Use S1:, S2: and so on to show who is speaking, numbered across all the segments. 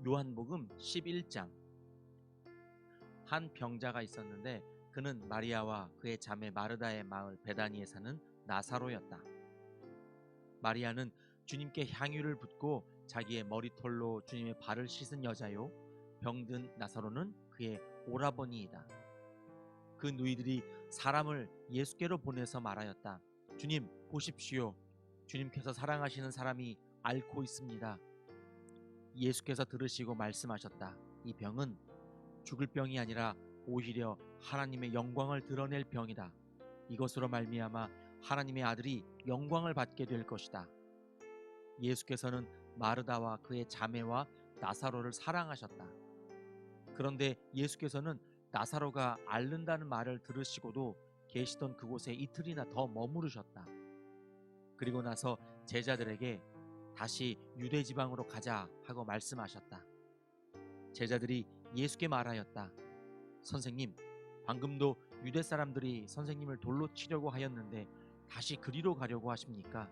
S1: 요한복음 11장. 한 병자가 있었는데 그는 마리아와 그의 자매 마르다의 마을 베다니에 사는 나사로였다. 마리아는 주님께 향유를 붓고 자기의 머리털로 주님의 발을 씻은 여자요, 병든 나사로는 그의 오라버니이다. 그 누이들이 사람을 예수께로 보내서 말하였다. 주님, 보십시오. 주님께서 사랑하시는 사람이 앓고 있습니다. 예수께서 들으시고 말씀하셨다. 이 병은 죽을 병이 아니라 오히려 하나님의 영광을 드러낼 병이다. 이것으로 말미암아 하나님의 아들이 영광을 받게 될 것이다. 예수께서는 마르다와 그의 자매와 나사로를 사랑하셨다. 그런데 예수께서는 나사로가 앓는다는 말을 들으시고도 계시던 그곳에 이틀이나 더 머무르셨다. 그리고 나서 제자들에게 다시 유대 지방으로 가자 하고 말씀하셨다. 제자들이 예수께 말하였다. 선생님, 방금도 유대 사람들이 선생님을 돌로 치려고 하였는데 다시 그리로 가려고 하십니까?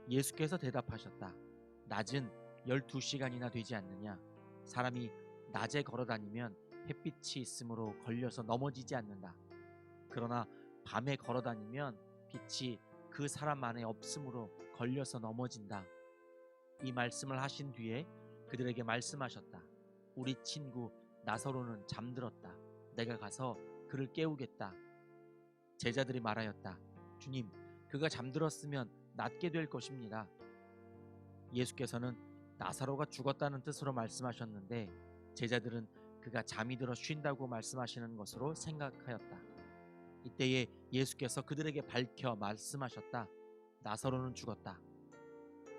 S1: 예수께서 대답하셨다. 낮은 12시간이나 되지 않느냐? 사람이 낮에 걸어다니면 햇빛이 있으므로 걸려서 넘어지지 않는다. 그러나 밤에 걸어다니면 빛이 그 사람 안에 없으므로 걸려서 넘어진다. 이 말씀을 하신 뒤에 그들에게 말씀하셨다. 우리 친구 나사로는 잠들었다. 내가 가서 그를 깨우겠다. 제자들이 말하였다. 주님, 그가 잠들었으면 낫게 될 것입니다. 예수께서는 나사로가 죽었다는 뜻으로 말씀하셨는데 제자들은 그가 잠이 들어 쉰다고 말씀하시는 것으로 생각하였다. 이때에 예수께서 그들에게 밝혀 말씀하셨다. 나사로는 죽었다.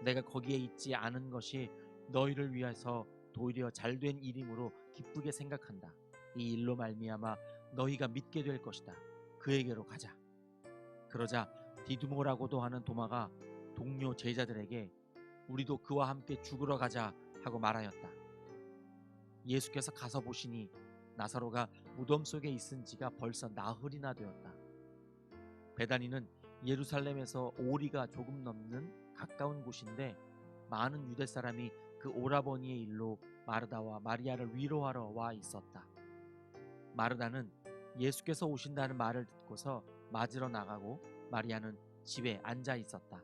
S1: 내가 거기에 있지 않은 것이 너희를 위해서 도리어 잘된 일이므로 기쁘게 생각한다. 이 일로 말미암아 너희가 믿게 될 것이다. 그에게로 가자. 그러자 디두모라고도 하는 도마가 동료 제자들에게 우리도 그와 함께 죽으러 가자 하고 말하였다. 예수께서 가서 보시니 나사로가 무덤 속에 있은 지가 벌써 나흘이나 되었다. 베다니는 예루살렘에서 오리가 조금 넘는 가까운 곳인데 많은 유대 사람이 그 오라버니의 일로 마르다와 마리아를 위로하러 와 있었다. 마르다는 예수께서 오신다는 말을 듣고서 맞으러 나가고 마리아는 집에 앉아 있었다.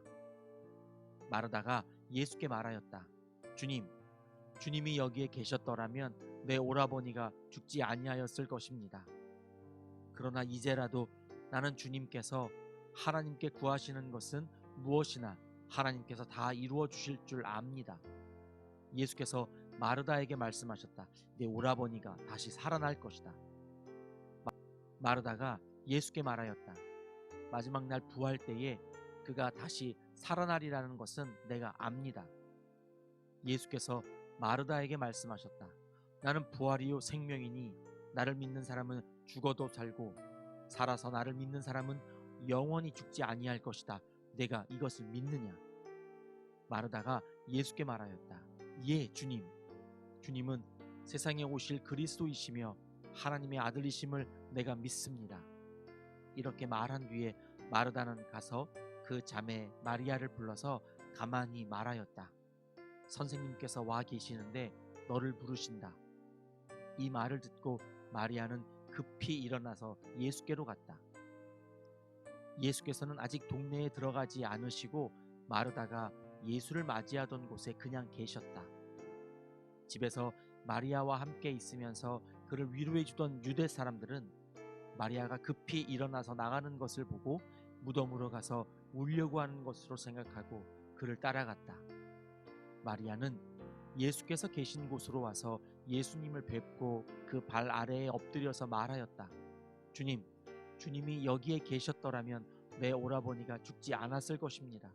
S1: 마르다가 예수께 말하였다. 주님, 주님이 여기에 계셨더라면 내 오라버니가 죽지 아니하였을 것입니다. 그러나 이제라도 나는 주님께서 하나님께 구하시는 것은 무엇이나 하나님께서 다 이루어 주실 줄 압니다. 예수께서 마르다에게 말씀하셨다. 내 오라버니가 다시 살아날 것이다. 마르다가 예수께 말하였다. 마지막 날 부활 때에 그가 다시 살아나리라는 것은 내가 압니다. 예수께서 마르다에게 말씀하셨다. 나는 부활이요 생명이니 나를 믿는 사람은 죽어도 살고 살아서 나를 믿는 사람은 영원히 죽지 아니할 것이다. 내가 이것을 믿느냐? 마르다가 예수께 말하였다. 예, 주님. 주님은 세상에 오실 그리스도이시며 하나님의 아들이심을 내가 믿습니다. 이렇게 말한 뒤에 마르다는 가서 그 자매 마리아를 불러서 가만히 말하였다. 선생님께서 와 계시는데 너를 부르신다. 이 말을 듣고 마리아는 급히 일어나서 예수께로 갔다. 예수께서는 아직 동네에 들어가지 않으시고 마르다가 예수를 맞이하던 곳에 그냥 계셨다. 집에서 마리아와 함께 있으면서 그를 위로해 주던 유대 사람들은 마리아가 급히 일어나서 나가는 것을 보고 무덤으로 가서 울려고 하는 것으로 생각하고 그를 따라갔다. 마리아는 예수께서 계신 곳으로 와서 예수님을 뵙고 그 발 아래에 엎드려서 말하였다. 주님, 주님이 여기에 계셨더라면 내 오라버니가 죽지 않았을 것입니다.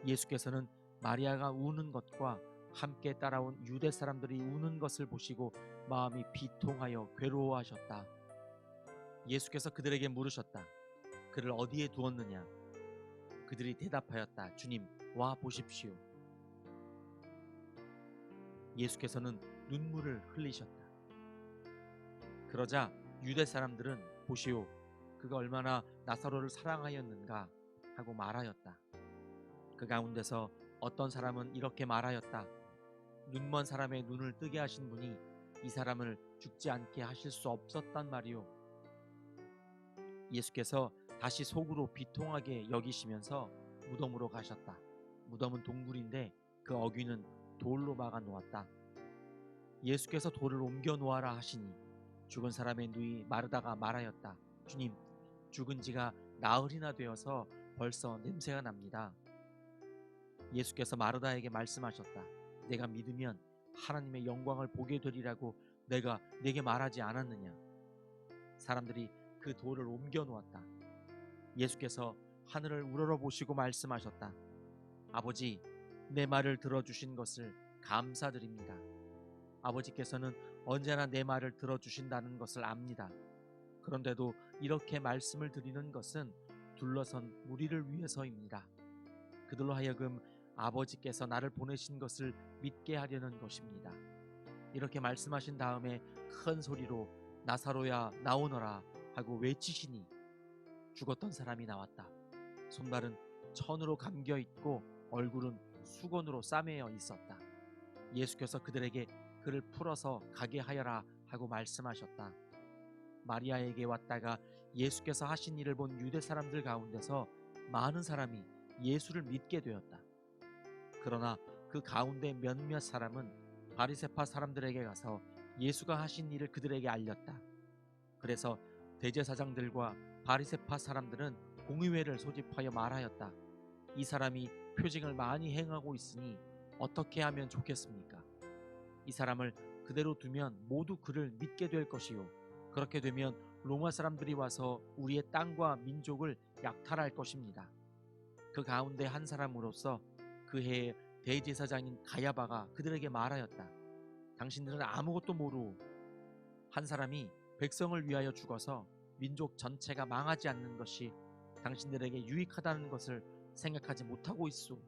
S1: 예수께서는 마리아가 우는 것과 함께 따라온 유대 사람들이 우는 것을 보시고 마음이 비통하여 괴로워하셨다. 예수께서 그들에게 물으셨다. 그를 어디에 두었느냐? 그들이 대답하였다. 주님, 와 보십시오. 예수께서는 눈물을 흘리셨다. 그러자 유대 사람들은 보시오, 그가 얼마나 나사로를 사랑하였는가 하고 말하였다. 그 가운데서 어떤 사람은 이렇게 말하였다. 눈먼 사람의 눈을 뜨게 하신 분이 이 사람을 죽지 않게 하실 수 없었단 말이오. 예수께서 다시 속으로 비통하게 여기시면서 무덤으로 가셨다. 무덤은 동굴인데 그 어귀는 돌로 막아 놓았다. 예수께서 돌을 옮겨 놓아라 하시니 죽은 사람의 눈이 마르다가 말하였다. 주님, 죽은 지가 나흘이나 되어서 벌써 냄새가 납니다. 예수께서 마르다에게 말씀하셨다. 내가 믿으면 하나님의 영광을 보게 되리라고 내가 네게 말하지 않았느냐. 사람들이 그 돌을 옮겨 놓았다. 예수께서 하늘을 우러러보시고 말씀하셨다. 아버지, 내 말을 들어주신 것을 감사드립니다. 아버지께서는 언제나 내 말을 들어주신다는 것을 압니다. 그런데도 이렇게 말씀을 드리는 것은 둘러선 무리를 위해서입니다. 그들로 하여금 아버지께서 나를 보내신 것을 믿게 하려는 것입니다. 이렇게 말씀하신 다음에 큰 소리로 나사로야 나오너라 하고 외치시니 죽었던 사람이 나왔다. 손발은 천으로 감겨 있고 얼굴은 수건으로 싸매어 있었다. 예수께서 그들에게 그를 풀어서 가게 하여라 하고 말씀하셨다. 마리아에게 왔다가 예수께서 하신 일을 본 유대 사람들 가운데서 많은 사람이 예수를 믿게 되었다. 그러나 그 가운데 몇몇 사람은 바리새파 사람들에게 가서 예수가 하신 일을 그들에게 알렸다. 그래서 대제사장들과 바리새파 사람들은 공의회를 소집하여 말하였다. 이 사람이 표징을 많이 행하고 있으니 어떻게 하면 좋겠습니까? 이 사람을 그대로 두면 모두 그를 믿게 될 것이요. 그렇게 되면 로마 사람들이 와서 우리의 땅과 민족을 약탈할 것입니다. 그 가운데 한 사람으로서 그 해에 대제사장인 가야바가 그들에게 말하였다. 당신들은 아무것도 모르고 한 사람이 백성을 위하여 죽어서 민족 전체가 망하지 않는 것이 당신들에게 유익하다는 것을 생각하지 못하고 있소.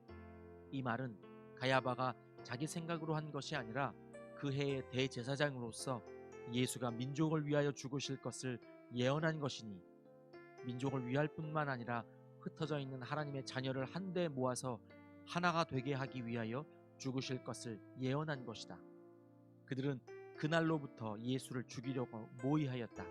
S1: 이 말은 가야바가 자기 생각으로 한 것이 아니라 그 해의 대제사장으로서 예수가 민족을 위하여 죽으실 것을 예언한 것이니 민족을 위할 뿐만 아니라 흩어져 있는 하나님의 자녀를 한데 모아서 하나가 되게 하기 위하여 죽으실 것을 예언한 것이다. 그들은 그날로부터 예수를 죽이려고 모의하였다.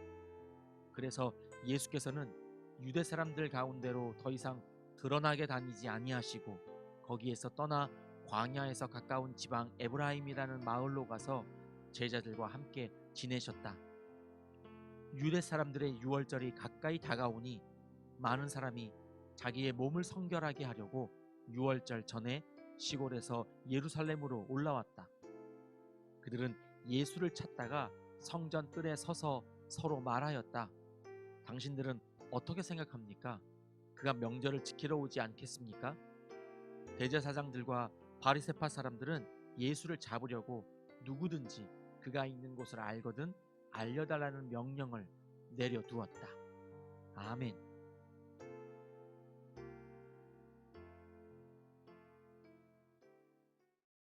S1: 그래서 예수께서는 유대 사람들 가운데로 더 이상 드러나게 다니지 아니하시고 거기에서 떠나 광야에서 가까운 지방 에브라임이라는 마을로 가서 제자들과 함께 지내셨다. 유대 사람들의 유월절이 가까이 다가오니 많은 사람이 자기의 몸을 성결하게 하려고 유월절 전에 시골에서 예루살렘으로 올라왔다. 그들은 예수를 찾다가 성전 뜰에 서서 서로 말하였다. 당신들은 어떻게 생각합니까? 그가 명절을 지키러 오지 않겠습니까? 대제사장들과 바리새파 사람들은 예수를 잡으려고 누구든지 그가 있는 곳을 알거든 알려달라는 명령을 내려두었다. 아멘.